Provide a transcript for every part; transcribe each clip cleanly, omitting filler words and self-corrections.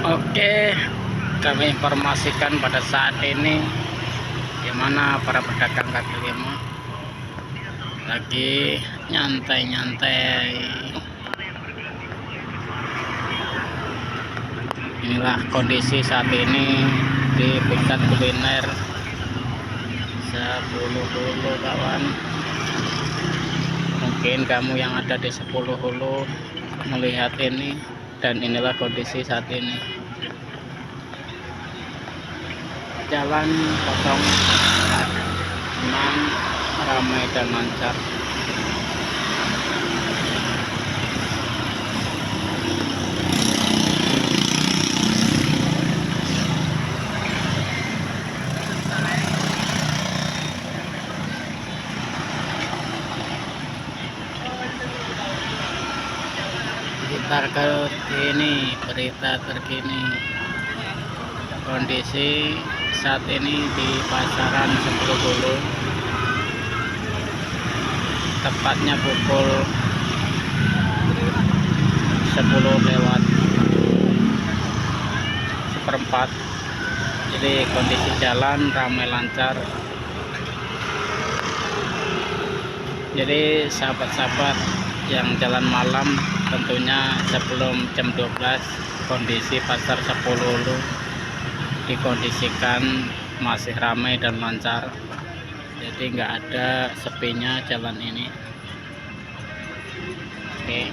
Oke, kami informasikan pada saat ini di mana para pedagang kaki lima lagi nyantai-nyantai. Inilah kondisi saat ini di pusat kuliner 10 Hulu, kawan. Mungkin kamu yang ada di 10 Hulu melihat ini, dan inilah kondisi saat ini. Jalan kosong, tenang, ramai dan lancar. Berita terkini kondisi saat ini di pasaran 10 Hulu, tepatnya pukul 10:04. Jadi kondisi jalan ramai lancar. Jadi sahabat-sahabat yang jalan malam, tentunya sebelum jam 12 kondisi pasar 10 Hulu dikondisikan masih ramai dan lancar. Jadi nggak ada sepinya jalan ini. Oke,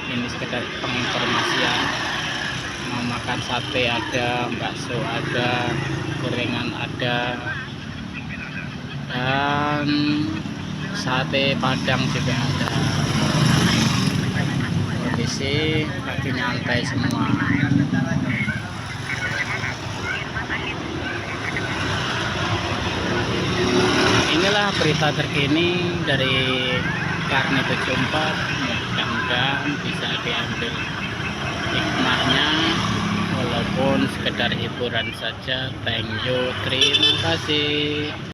ini sekedar penginformasian. Mau makan sate ada, bakso ada, gorengan ada, dan sate padang juga ada. Kondisi lagi nyantai semua. Inilah berita terkini dari Karni 74. Mudah-mudahan bisa diambil hikmahnya, walaupun sekedar hiburan saja. Thank you, terima kasih.